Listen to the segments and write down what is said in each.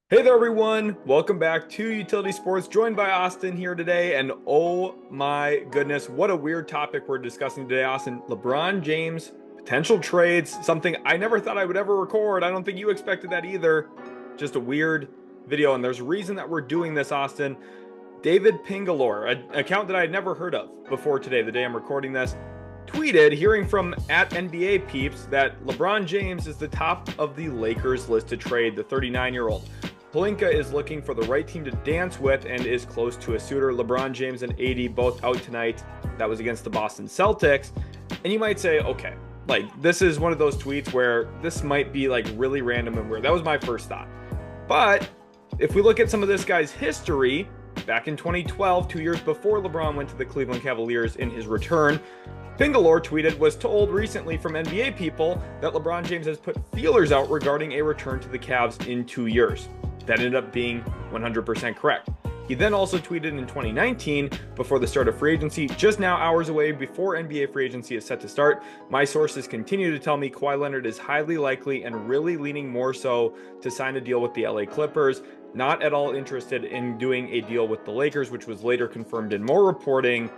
Hey there, everyone. Welcome back to Utility Sports, joined by Austin here today. And oh my goodness, what a weird topic we're discussing today, Austin. LeBron James, potential trades, something I never thought I would ever record. I don't think you expected that either. Just a weird video. And there's a reason that we're doing this, Austin. David Pingalore, an account that I had never heard of before today, the day I'm recording this, tweeted, hearing from at NBA Peeps, that LeBron James is the top of the Lakers list to trade, the 39-year-old. Pelinka is looking for the right team to dance with and is close to a suitor. LeBron James and AD both out tonight. That was against the Boston Celtics. And you might say, okay, like this is one of those tweets where this might be like really random and weird. That was my first thought. But if we look at some of this guy's history, back in 2012, 2 years before LeBron went to the Cleveland Cavaliers in his return, Pingalore tweeted, was told recently from NBA people that LeBron James has put feelers out regarding a return to the Cavs in 2 years. That ended up being 100% correct. He then also tweeted in 2019, before the start of free agency, just now hours away before NBA free agency is set to start, my sources continue to tell me Kawhi Leonard is highly likely and really leaning more so to sign a deal with the LA Clippers, not at all interested in doing a deal with the Lakers, which was later confirmed in more reporting.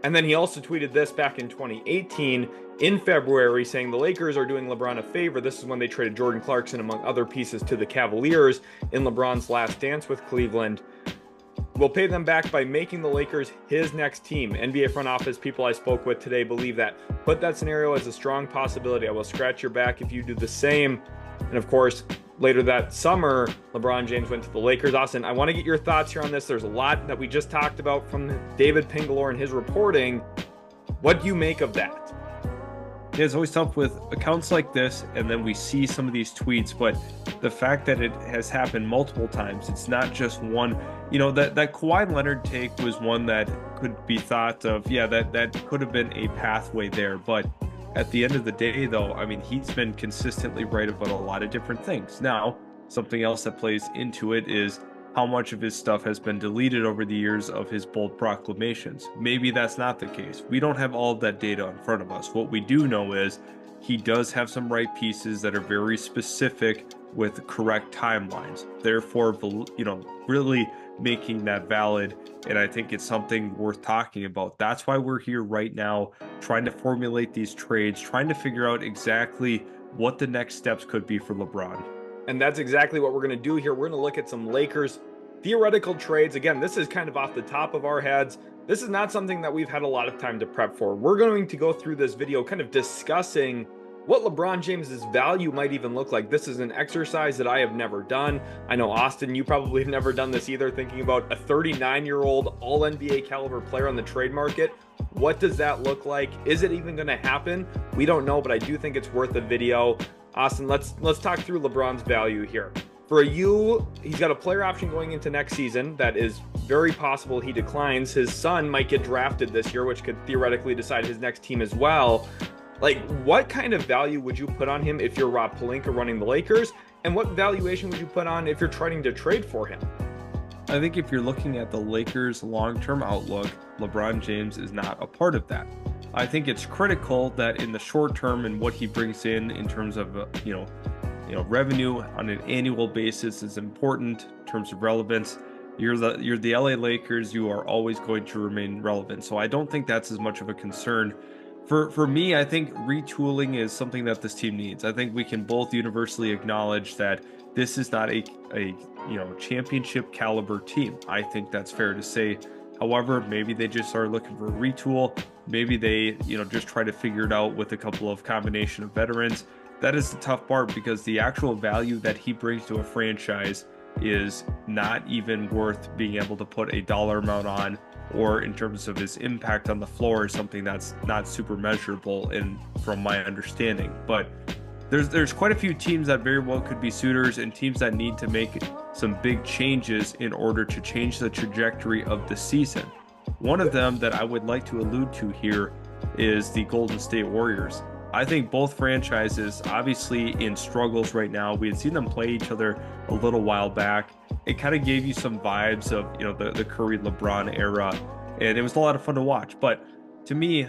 And then he also tweeted this back in 2018 in February, saying the Lakers are doing LeBron a favor. This is when they traded Jordan Clarkson, among other pieces, to the Cavaliers in LeBron's last dance with Cleveland. We'll pay them back by making the Lakers his next team. NBA front office people I spoke with today believe that. Put that scenario as a strong possibility. I will scratch your back if you do the same. And of course, later that summer, LeBron James went to the Lakers. Austin, I want to get your thoughts here on this. There's a lot that we just talked about from David Pingalore and his reporting. What do you make of that? Yeah, it's always tough with accounts like this, and then we see some of these tweets, but the fact that it has happened multiple times, it's not just one. That Kawhi Leonard take was one that could be thought of, yeah, that could have been a pathway there, but at the end of the day, though, I mean, he's been consistently right about a lot of different things. Now, something else that plays into it is how much of his stuff has been deleted over the years of his bold proclamations. Maybe that's not the case. We don't have all of that data in front of us. What we do know is he does have some right pieces that are very specific with correct timelines. Therefore, really making that valid. And I think it's something worth talking about. That's why we're here right now, trying to formulate these trades, trying to figure out exactly what the next steps could be for LeBron. And that's exactly what we're going to do here. We're going to look at some Lakers theoretical trades. Again, this is kind of off the top of our heads. This is not something that we've had a lot of time to prep for. We're going to go through this video kind of discussing what LeBron James's value might even look like. This is an exercise that I have never done. I know, Austin, you probably have never done this either, thinking about a 39-year-old all-NBA caliber player on the trade market. What does that look like? Is it even going to happen? We don't know, but I do think it's worth a video. Austin, let's talk through LeBron's value here. For you, he's got a player option going into next season that is very possible he declines. His son might get drafted this year, which could theoretically decide his next team as well. Like, what kind of value would you put on him if you're Rob Pelinka running the Lakers? And what valuation would you put on if you're trying to trade for him? I think if you're looking at the Lakers' long-term outlook, LeBron James is not a part of that. I think it's critical that in the short term and what he brings in terms of revenue on an annual basis is important in terms of relevance. You're the LA Lakers. You are always going to remain relevant. So I don't think that's as much of a concern. For me, I think retooling is something that this team needs. I think we can both universally acknowledge that this is not a championship caliber team. I think that's fair to say. However, maybe they just are looking for a retool. Maybe they, just try to figure it out with a couple of combination of veterans. That is the tough part, because the actual value that he brings to a franchise is not even worth being able to put a dollar amount on, or in terms of his impact on the floor, is something that's not super measurable from my understanding. But there's quite a few teams that very well could be suitors, and teams that need to make some big changes in order to change the trajectory of the season. One of them that I would like to allude to here is the Golden State Warriors. I think both franchises, obviously in struggles right now. We had seen them play each other a little while back. It kind of gave you some vibes of, the Curry LeBron era, and it was a lot of fun to watch. But to me,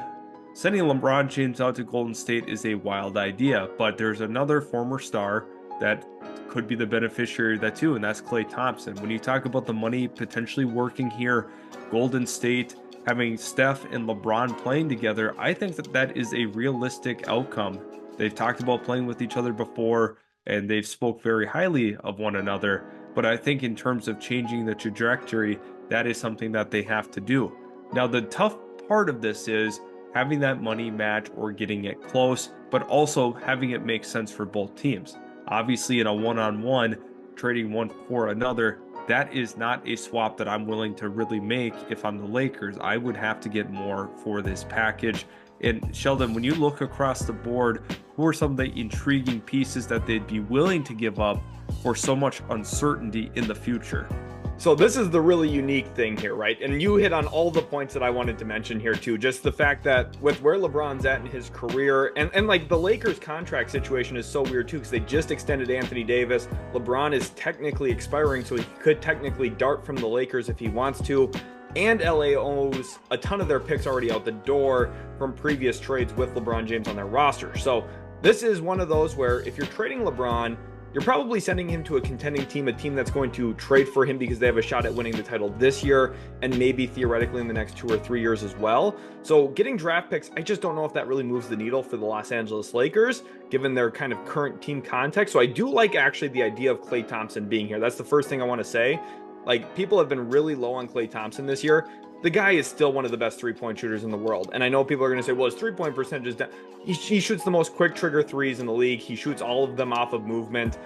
sending LeBron James out to Golden State is a wild idea, but there's another former star that could be the beneficiary of that too, and that's Klay Thompson. When you talk about the money potentially working here, Golden State having Steph and LeBron playing together, I think that that is a realistic outcome. They've talked about playing with each other before, and they've spoke very highly of one another. But I think in terms of changing the trajectory, that is something that they have to do. Now, the tough part of this is having that money match or getting it close, but also having it make sense for both teams. Obviously, in a one-on-one, trading one for another, that is not a swap that I'm willing to really make if I'm the Lakers. I would have to get more for this package. And Sheldon, when you look across the board, who are some of the intriguing pieces that they'd be willing to give up for so much uncertainty in the future? So this is the really unique thing here, right? And you hit on all the points that I wanted to mention here too. Just the fact that with where LeBron's at in his career, and like the Lakers contract situation is so weird too, because they just extended Anthony Davis. LeBron is technically expiring, so he could technically dart from the Lakers if he wants to. And LA owes a ton of their picks already out the door from previous trades with LeBron James on their roster. So this is one of those where if you're trading LeBron, you're probably sending him to a contending team, a team that's going to trade for him because they have a shot at winning the title this year and maybe theoretically in the next 2 or 3 years as well. So getting draft picks, I just don't know if that really moves the needle for the Los Angeles Lakers, given their kind of current team context. So I do like actually the idea of Klay Thompson being here. That's the first thing I want to say. Like, people have been really low on Klay Thompson this year. The guy is still one of the best three-point shooters in the world. And I know people are going to say, well, his three-point percentage is down. He shoots the most quick trigger threes in the league. He shoots all of them off of movement.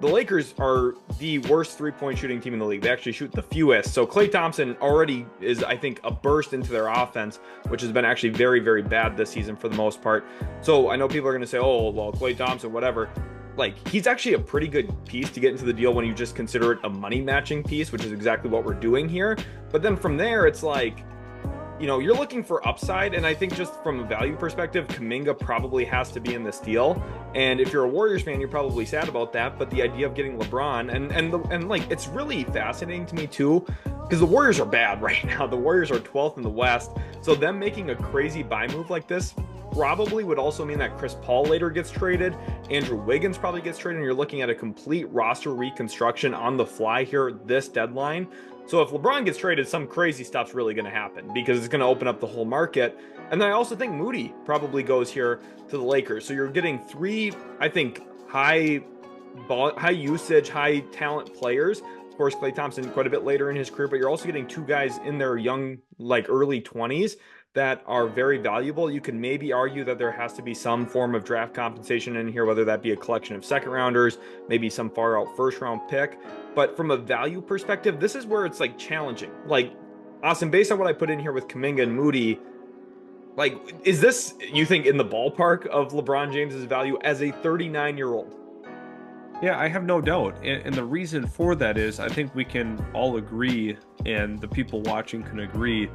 The Lakers are the worst three-point shooting team in the league. They actually shoot the fewest. So Klay Thompson already is, I think, a burst into their offense, which has been actually very, very bad this season for the most part. So I know people are going to say, oh, well, Klay Thompson, whatever. Like, he's actually a pretty good piece to get into the deal when you just consider it a money matching piece, which is exactly what we're doing here. But then from there, it's like, you know, you're looking for upside. And I think just from a value perspective, Kuminga probably has to be in this deal. And if you're a Warriors fan, you're probably sad about that. But the idea of getting LeBron and like, it's really fascinating to me too, because the Warriors are bad right now. The Warriors are 12th in the West. So them making a crazy buy move like this probably would also mean that Chris Paul later gets traded. Andrew Wiggins probably gets traded, and you're looking at a complete roster reconstruction on the fly here this deadline. So if LeBron gets traded, some crazy stuff's really going to happen because it's going to open up the whole market. And then I also think Moody probably goes here to the Lakers. So you're getting three, I think, high usage, high talent players. Of course, Klay Thompson quite a bit later in his career, but you're also getting two guys in their young, like early 20s that are very valuable. You can maybe argue that there has to be some form of draft compensation in here, whether that be a collection of second rounders, maybe some far out first round pick. But from a value perspective, this is where it's like challenging. Like, Austin, based on what I put in here with Kuminga and Moody, like, is this, you think, in the ballpark of LeBron James's value as a 39-year-old? Yeah, I have no doubt. And the reason for that is I think we can all agree, and the people watching can agree,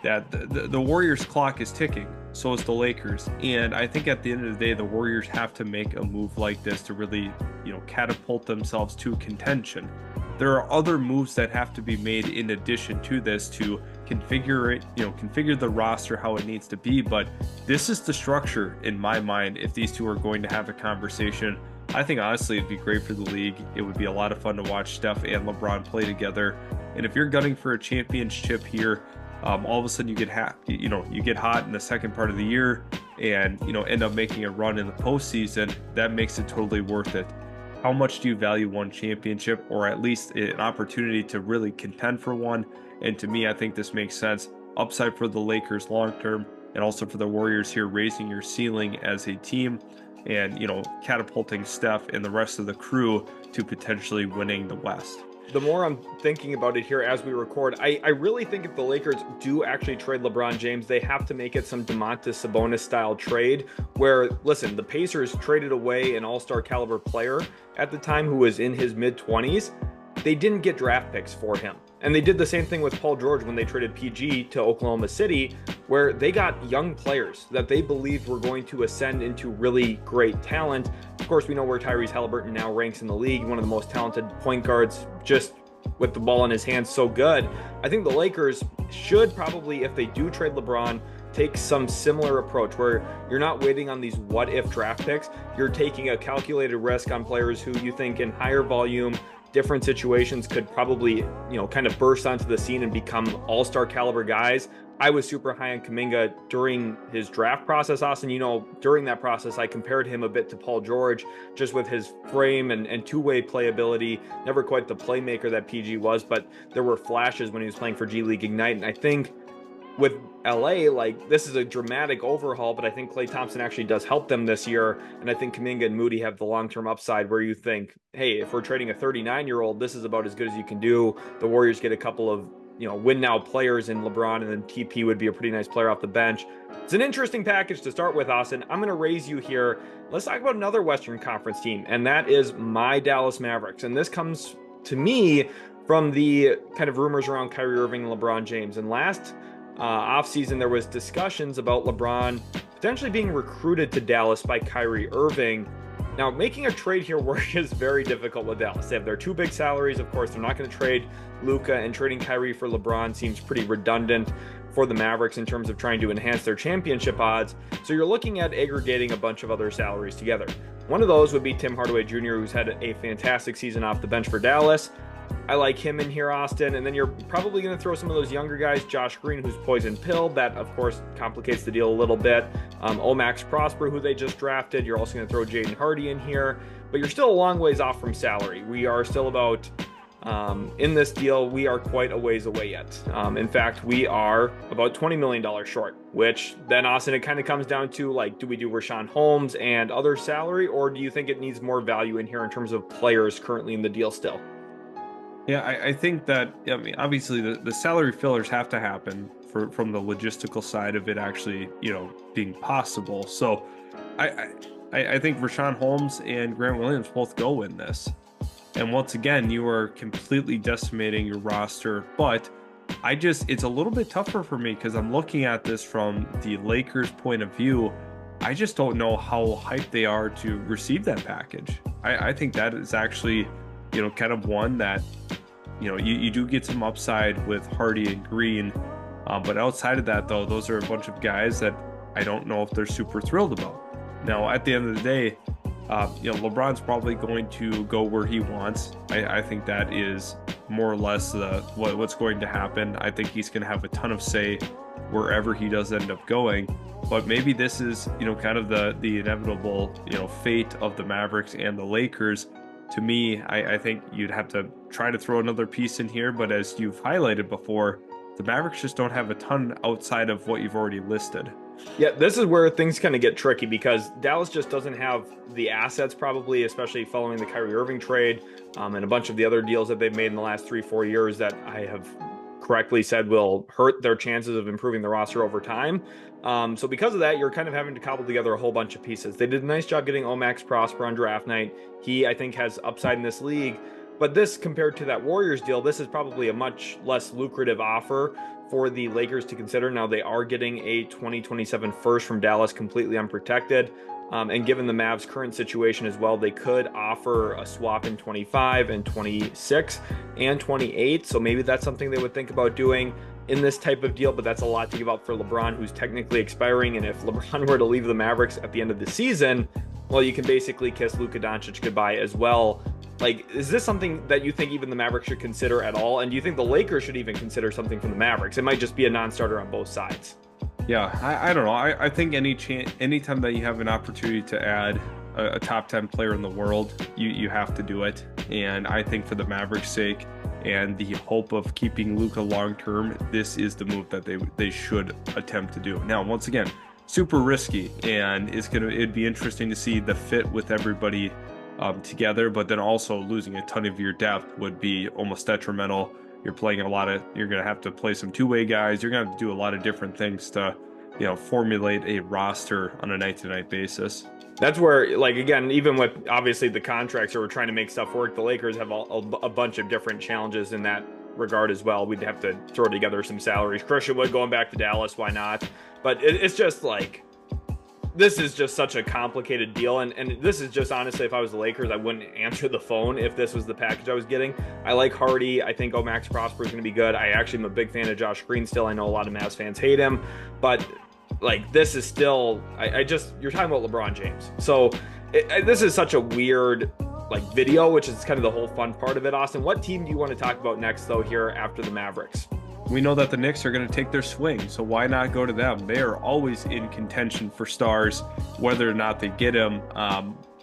that the Warriors' clock is ticking. So is the Lakers. And I think at the end of the day, the Warriors have to make a move like this to really, you know, catapult themselves to contention. There are other moves that have to be made in addition to this to configure it, you know, configure the roster how it needs to be. But this is the structure in my mind. If these two are going to have a conversation, I think honestly it'd be great for the league. It would be a lot of fun to watch Steph and LeBron play together. And if you're gunning for a championship here, all of a sudden you get hot in the second part of the year, and end up making a run in the postseason. That makes it totally worth it. How much do you value one championship, or at least an opportunity to really contend for one? And to me, I think this makes sense. Upside for the Lakers long term, and also for the Warriors here, raising your ceiling as a team, and catapulting Steph and the rest of the crew to potentially winning the West. The more I'm thinking about it here as we record, I really think if the Lakers do actually trade LeBron James, they have to make it some Domantas Sabonis style trade where, listen, the Pacers traded away an all-star caliber player at the time who was in his mid-20s. They didn't get draft picks for him. And they did the same thing with Paul George when they traded PG to Oklahoma City, where they got young players that they believed were going to ascend into really great talent. Of course, we know where Tyrese Halliburton now ranks in the league, one of the most talented point guards, just with the ball in his hands, so good. I think the Lakers should probably, if they do trade LeBron, take some similar approach where you're not waiting on these what if draft picks. You're taking a calculated risk on players who you think in higher volume, different situations could probably, kind of burst onto the scene and become all-star caliber guys. I was super high on Kuminga during his draft process, Austin. During that process, I compared him a bit to Paul George, just with his frame and two-way playability. Never quite the playmaker that PG was, but there were flashes when he was playing for G League Ignite. And I think with LA, this is a dramatic overhaul, but I think Klay Thompson actually does help them this year. And I think Kuminga and Moody have the long-term upside where you think, hey, if we're trading a 39-year-old, this is about as good as you can do. The Warriors get a couple of win now players in LeBron, and then TP would be a pretty nice player off the bench. It's an interesting package to start with, Austin. I'm going to raise you here. Let's talk about another Western Conference team, and that is my Dallas Mavericks. And this comes to me from the kind of rumors around Kyrie Irving and LeBron James. And last offseason, there was discussions about LeBron potentially being recruited to Dallas by Kyrie Irving. Now, making a trade here work is very difficult with Dallas. They have their two big salaries. Of course, they're not going to trade Luka, and trading Kyrie for LeBron seems pretty redundant for the Mavericks in terms of trying to enhance their championship odds. So you're looking at aggregating a bunch of other salaries together. One of those would be Tim Hardaway Jr., who's had a fantastic season off the bench for Dallas. I like him in here, Austin. And then you're probably going to throw some of those younger guys, Josh Green, who's poison pilled. That, of course, complicates the deal a little bit. Omax Prosper, who they just drafted. You're also going to throw Jaden Hardy in here. But you're still a long ways off from salary. We are still about, in this deal, we are quite a ways away yet. In fact, we are about $20 million short, which then, Austin, it kind of comes down to, do we do Rashawn Holmes and other salary, or do you think it needs more value in here in terms of players currently in the deal still? Yeah, I think that, obviously the salary fillers have to happen from the logistical side of it actually, being possible. So I think Rashawn Holmes and Grant Williams both go in this. And once again, you are completely decimating your roster. But it's a little bit tougher for me because I'm looking at this from the Lakers' point of view. I just don't know how hyped they are to receive that package. I think that is actually, kind of one that, you do get some upside with Hardy and Green. But outside of that, though, those are a bunch of guys that I don't know if they're super thrilled about. Now, at the end of the day, LeBron's probably going to go where he wants. I think that is more or less what's going to happen. I think he's going to have a ton of say wherever he does end up going. But maybe this is, kind of the inevitable, fate of the Mavericks and the Lakers. To me, I think you'd have to try to throw another piece in here. But as you've highlighted before, the Mavericks just don't have a ton outside of what you've already listed. Yeah, this is where things kind of get tricky because Dallas just doesn't have the assets probably, especially following the Kyrie Irving trade and a bunch of the other deals that they've made in the last 3-4 years that I have correctly said will hurt their chances of improving the roster over time. So because of that, you're kind of having to cobble together a whole bunch of pieces. They did a nice job getting Omax Prosper on draft night. He, I think, has upside in this league. But this, compared to that Warriors deal, this is probably a much less lucrative offer for the Lakers to consider. Now, they are getting a 2027 first from Dallas completely unprotected. And given the Mavs' current situation as well, they could offer a swap in 25 and 26 and 28. So maybe that's something they would think about doing in this type of deal. But that's a lot to give up for LeBron, who's technically expiring. And if LeBron were to leave the Mavericks at the end of the season, well, you can basically kiss Luka Doncic goodbye as well. Is this something that you think even the Mavericks should consider at all? And do you think the Lakers should even consider something from the Mavericks? It might just be a non-starter on both sides. Yeah, I don't know. I think anytime that you have an opportunity to add a top 10 player in the world, you have to do it. And I think for the Mavericks' sake and the hope of keeping Luka long-term, this is the move that they should attempt to do. Now, once again, super risky, and it'd be interesting to see the fit with everybody together, but then also losing a ton of your depth would be almost detrimental. You're going to have to play some two-way guys. You're going to have to do a lot of different things to, formulate a roster on a night-to-night basis. That's where, again, even with obviously the contracts, or we're trying to make stuff work, the Lakers have a bunch of different challenges in that regard as well. We'd have to throw together some salaries. Christian Wood going back to Dallas, why not? But it's just this is just such a complicated deal. And this is just, honestly, if I was the Lakers, I wouldn't answer the phone if this was the package I was getting. I like Hardy. I think Omax Prosper is going to be good. I actually am a big fan of Josh Green still. I know a lot of Mavs fans hate him. But like this is still, you're talking about LeBron James. So this is such a weird like video, which is kind of the whole fun part of it. Austin, what team do you want to talk about next though here after the Mavericks? We know that the Knicks are going to take their swing, so why not go to them? They are always in contention for stars, whether or not they get them.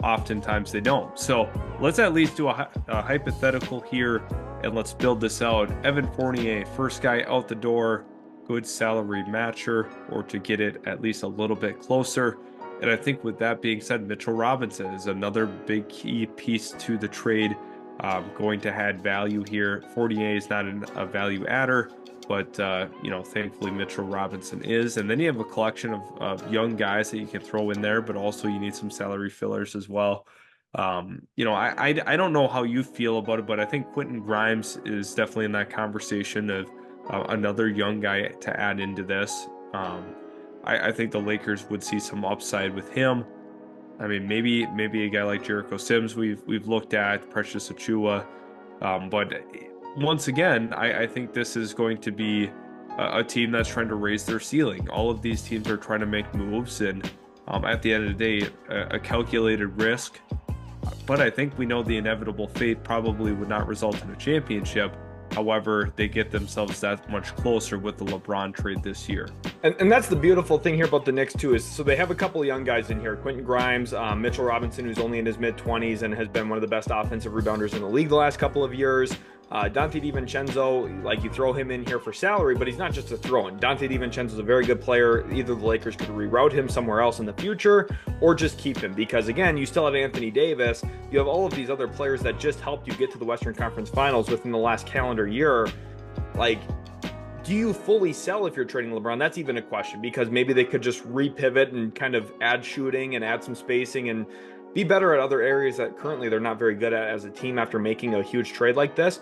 Oftentimes they don't. So let's at least do a hypothetical here, and let's build this out. Evan Fournier, first guy out the door, good salary matcher, or to get it at least a little bit closer. And I think with that being said, Mitchell Robinson is another big key piece to the trade, going to add value here. Fournier is not a value adder, but thankfully Mitchell Robinson is. And then you have a collection of young guys that you can throw in there, but also you need some salary fillers as well. I don't know how you feel about it, but I think Quentin Grimes is definitely in that conversation of another young guy to add into this. I think the Lakers would see some upside with him. I mean, maybe a guy like Jericho Sims we've looked at, Precious Achiuwa, but once again, I think this is going to be a team that's trying to raise their ceiling. All of these teams are trying to make moves, and at the end of the day, a calculated risk. But I think we know the inevitable fate probably would not result in a championship. However, they get themselves that much closer with the LeBron trade this year. And that's the beautiful thing here about the Knicks too, is so they have a couple of young guys in here. Quentin Grimes, Mitchell Robinson, who's only in his mid-20s and has been one of the best offensive rebounders in the league the last couple of years. Dante DiVincenzo, like you throw him in here for salary, but he's not just a throw-in. Dante DiVincenzo is a very good player. Either the Lakers could reroute him somewhere else in the future or just keep him, because again, you still have Anthony Davis. You have all of these other players that just helped you get to the Western Conference Finals within the last calendar year. Like, do you fully sell if you're trading LeBron? That's even a question, because maybe they could just repivot and kind of add shooting and add some spacing and be better at other areas that currently they're not very good at as a team after making a huge trade like this.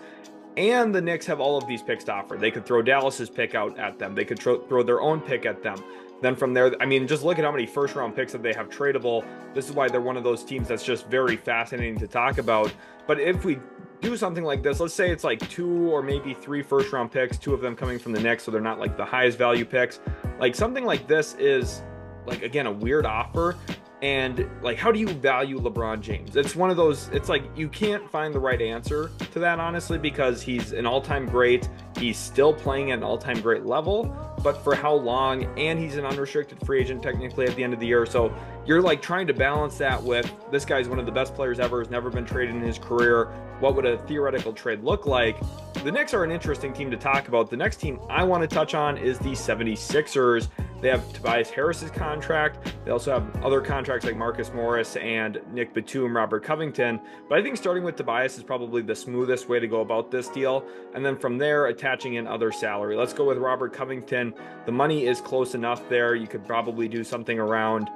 And the Knicks have all of these picks to offer. They could throw Dallas's pick out at them. They could throw their own pick at them. Then from there, I mean, just look at how many first-round picks that they have tradable. This is why they're one of those teams that's just very fascinating to talk about. But if we do something like this, let's say it's like 2 or maybe 3 first-round picks, 2 of them coming from the Knicks, so they're not like the highest value picks. Like something like this is, like, again, a weird offer. And like, how do you value LeBron James? It's one of those, it's like you can't find the right answer to that, honestly, because he's an all-time great. He's still playing at an all-time great level, but for how long? And he's an unrestricted free agent technically at the end of the year. So you're like trying to balance that with, this guy's one of the best players ever, has never been traded in his career. What would a theoretical trade look like? The Knicks are an interesting team to talk about. The next team I want to touch on is the 76ers. They have Tobias Harris's contract. They also have other contracts like Marcus Morris and Nick Batum, Robert Covington. But I think starting with Tobias is probably the smoothest way to go about this deal. And then from there, attaching in other salary. Let's go with Robert Covington. The money is close enough there. You could probably do something around,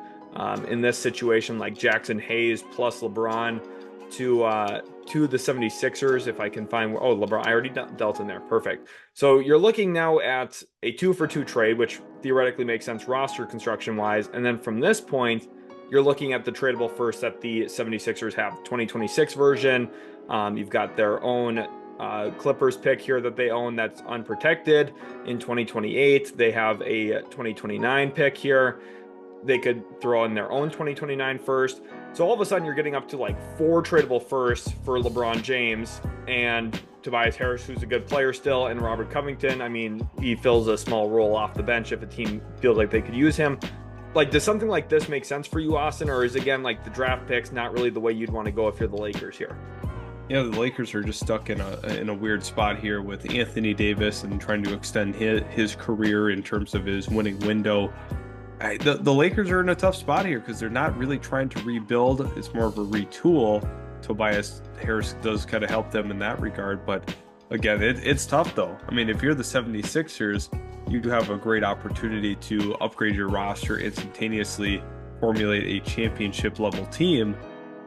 in this situation, like Jackson Hayes plus LeBron to the 76ers, if I can find, oh, LeBron, I already dealt in there. Perfect. So you're looking now at a 2-for-2 trade, which theoretically makes sense roster construction wise. And then from this point, you're looking at the tradable first that the 76ers have. 2026 version. You've got their own Clippers pick here that they own that's unprotected. In 2028, they have a 2029 pick here. They could throw in their own 2029 first. So all of a sudden you're getting up to like 4 tradable firsts for LeBron James and Tobias Harris, who's a good player still, and Robert Covington. I mean, he fills a small role off the bench if a team feels like they could use him. Like, does something like this make sense for you, Austin? Or is, again, like the draft picks not really the way you'd want to go if you're the Lakers here? Yeah, the Lakers are just stuck in a weird spot here with Anthony Davis and trying to extend his career in terms of his winning window. The Lakers are in a tough spot here because they're not really trying to rebuild. It's more of a retool. Tobias Harris does kind of help them in that regard. But again, it's tough though. I mean, if you're the 76ers, you have a great opportunity to upgrade your roster instantaneously, formulate a championship level team.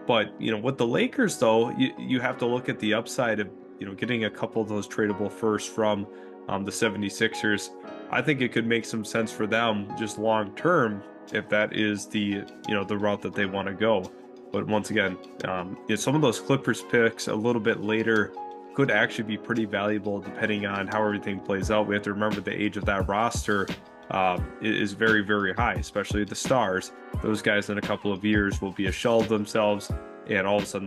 But, with the Lakers though, you have to look at the upside of, getting a couple of those tradable firsts from the 76ers. I think it could make some sense for them just long term if that is the route that they want to go. But once again, some of those Clippers picks a little bit later could actually be pretty valuable depending on how everything plays out. We have to remember the age of that roster. is very, very high, especially the stars. Those guys in a couple of years will be a shell of themselves, and all of a sudden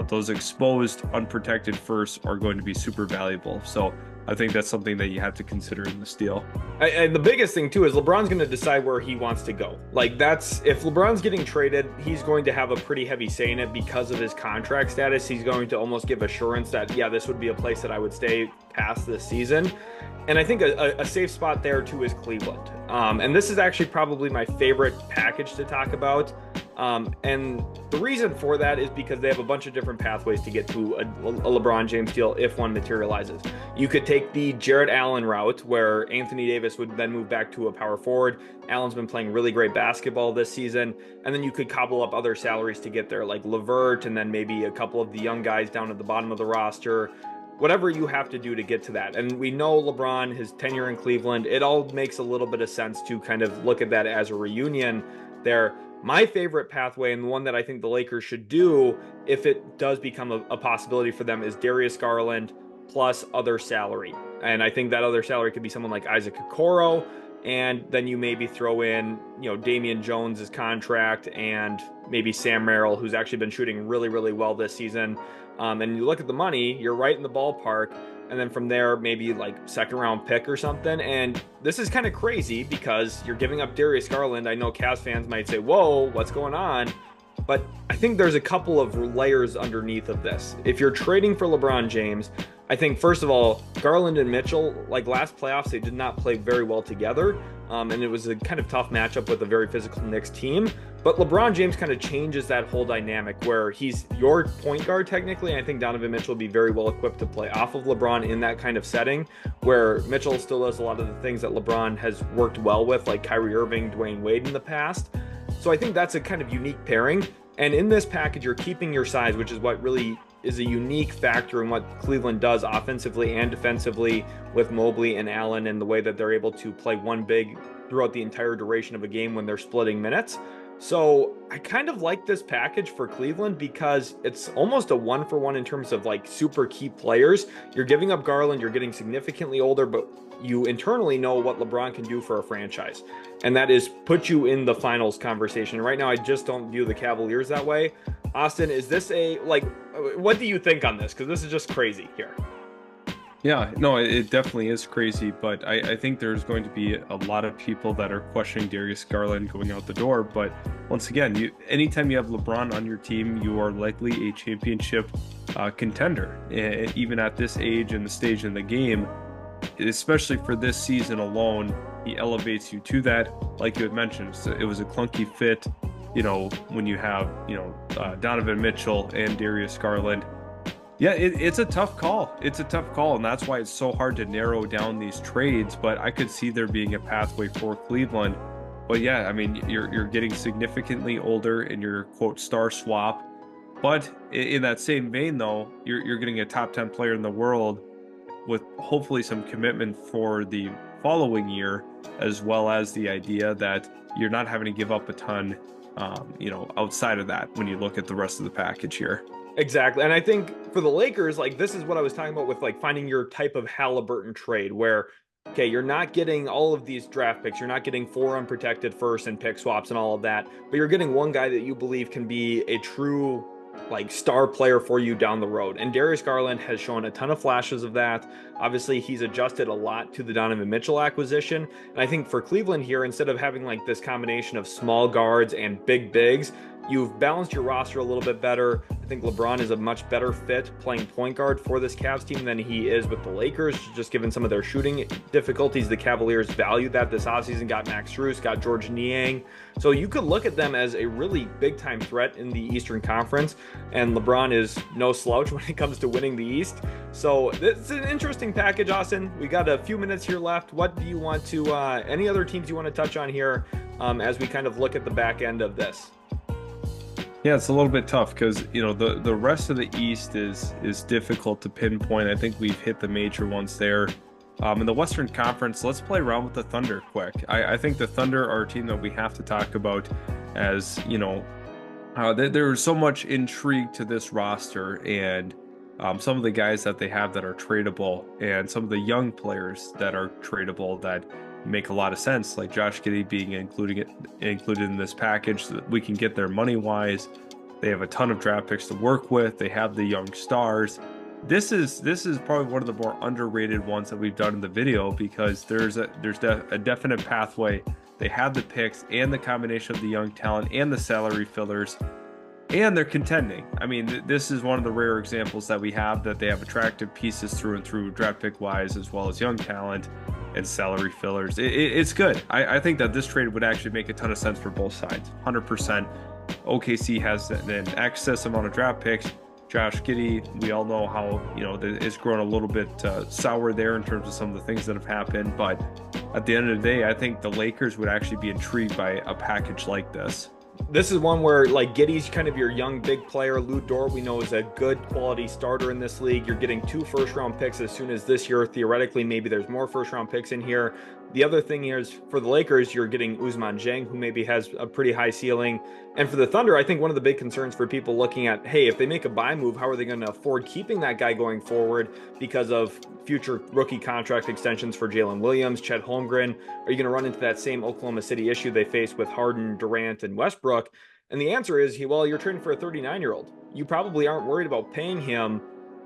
those exposed, unprotected firsts are going to be super valuable. So I think that's something that you have to consider in this deal. And the biggest thing too is LeBron's going to decide where he wants to go. Like that's if LeBron's getting traded, he's going to have a pretty heavy say in it because of his contract status. He's going to almost give assurance that yeah, this would be a place that I would stay past this season. And I think a safe spot there too is Cleveland. And this is actually probably my favorite package to talk about. And the reason for that is because they have a bunch of different pathways to get to a LeBron James deal if one materializes. You could take the Jarrett Allen route where Anthony Davis would then move back to a power forward. Allen's been playing really great basketball this season. And then you could cobble up other salaries to get there, like LeVert, and then maybe a couple of the young guys down at the bottom of the roster. Whatever you have to do to get to that. And we know LeBron, his tenure in Cleveland, it all makes a little bit of sense to kind of look at that as a reunion there. My favorite pathway, and the one that I think the Lakers should do if it does become a possibility for them, is Darius Garland plus other salary. And I think that other salary could be someone like Isaac Okoro, and then you maybe throw in, Damian Jones's contract and maybe Sam Merrill, who's actually been shooting really, really well this season. And you look at the money, you're right in the ballpark. And then from there, maybe like second round pick or something. And this is kind of crazy because you're giving up Darius Garland. I know Cavs fans might say, whoa, what's going on? But I think there's a couple of layers underneath of this. If you're trading for LeBron James, I think, first of all, Garland and Mitchell, like last playoffs, they did not play very well together. And it was a kind of tough matchup with a very physical Knicks team. But LeBron James kind of changes that whole dynamic where he's your point guard technically. And I think Donovan Mitchell will be very well equipped to play off of LeBron in that kind of setting where Mitchell still does a lot of the things that LeBron has worked well with, like Kyrie Irving, Dwayne Wade in the past. So I think that's a kind of unique pairing. And in this package, you're keeping your size, which is what really is a unique factor in what Cleveland does offensively and defensively with Mobley and Allen, and the way that they're able to play one big throughout the entire duration of a game when they're splitting minutes. So I kind of like this package for Cleveland because it's almost a one-for-one in terms of like super key players. You're giving up Garland, you're getting significantly older, but you internally know what LeBron can do for a franchise. And that is put you in the finals conversation. Right now, I just don't view the Cavaliers that way. Austin, is this what do you think on this? Because this is just crazy here. Yeah, no, it definitely is crazy, but I think there's going to be a lot of people that are questioning Darius Garland going out the door. But once again, anytime you have LeBron on your team, you are likely a championship contender. Even at this age and the stage in the game, especially for this season alone, he elevates you to that. Like you had mentioned, it was a clunky fit, when you have, Donovan Mitchell and Darius Garland. Yeah, it's a tough call. It's a tough call, and that's why it's so hard to narrow down these trades. But I could see there being a pathway for Cleveland. But yeah, I mean, you're getting significantly older in your quote star swap. But in that same vein, though, you're getting a top 10 player in the world with hopefully some commitment for the following year, as well as the idea that you're not having to give up a ton, outside of that when you look at the rest of the package here. Exactly. And I think for the Lakers, like this is what I was talking about with like finding your type of Halliburton trade where, okay, you're not getting all of these draft picks. You're not getting 4 unprotected first and pick swaps and all of that, but you're getting one guy that you believe can be a true like star player for you down the road. And Darius Garland has shown a ton of flashes of that. Obviously, he's adjusted a lot to the Donovan Mitchell acquisition. And I think for Cleveland here, instead of having like this combination of small guards and big bigs, you've balanced your roster a little bit better. I think LeBron is a much better fit playing point guard for this Cavs team than he is with the Lakers, just given some of their shooting difficulties. The Cavaliers value that this offseason, got Max Strus, got George Niang. So you could look at them as a really big-time threat in the Eastern Conference, and LeBron is no slouch when it comes to winning the East. So it's an interesting package, Austin. We got a few minutes here left. What do you want to, any other teams you want to touch on here as we kind of look at the back end of this? Yeah, it's a little bit tough because the rest of the East is difficult to pinpoint. I think we've hit the major ones there. In the Western Conference, let's play around with the Thunder quick. I think the Thunder are a team that we have to talk about, as there's so much intrigue to this roster, and some of the guys that they have that are tradable, and some of the young players that are tradable that make a lot of sense, like Josh Giddey being included in this package, so that we can get there money wise. They have a ton of draft picks to work with. They have the young stars. This is probably one of the more underrated ones that we've done in the video, because there's a definite pathway. They have the picks and the combination of the young talent and the salary fillers, and they're contending. I mean, this is one of the rare examples that we have, that they have attractive pieces through and through, draft pick wise, as well as young talent and salary fillers. It's good. I think that this trade would actually make a ton of sense for both sides. 100%. OKC has an excess amount of draft picks. Josh Giddey, we all know how, it's grown a little bit sour there in terms of some of the things that have happened. But at the end of the day, I think the Lakers would actually be intrigued by a package like this. This is one where, like, Giddey's kind of your young big player. Lou Dort, we know, is a good quality starter in this league. You're getting 2 first-round picks as soon as this year. Theoretically, maybe there's more first-round picks in here. The other thing is, for the Lakers, you're getting Ousmane Dieng, who maybe has a pretty high ceiling. And for the Thunder, I think one of the big concerns for people looking at, hey, if they make a buy move, how are they going to afford keeping that guy going forward because of future rookie contract extensions for Jalen Williams, Chet Holmgren? Are you going to run into that same Oklahoma City issue they faced with Harden, Durant, and Westbrook? And the answer is, well, you're trading for a 39-year-old. You probably aren't worried about paying him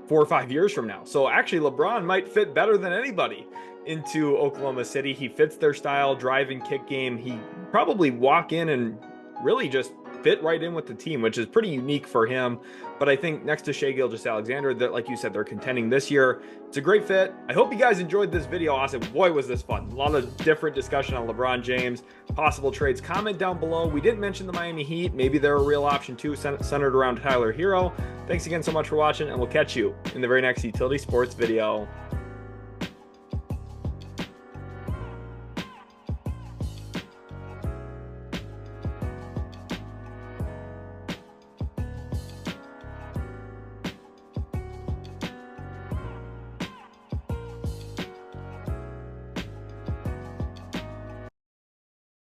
4 or 5 years from now. So actually, LeBron might fit better than anybody into Oklahoma City. He fits their style, drive and kick game. He probably walk in and really just fit right in with the team, which is pretty unique for him. But I think next to Shai Gilgeous-Alexander, that, like you said, they're contending this year. It's a great fit. I hope you guys enjoyed this video, Austin. Boy, was this fun. A lot of different discussion on LeBron James, possible trades. Comment down below. We didn't mention the Miami Heat. Maybe they're a real option too, centered around Tyler Hero. Thanks again so much for watching, and we'll catch you in the very next Utility Sports video.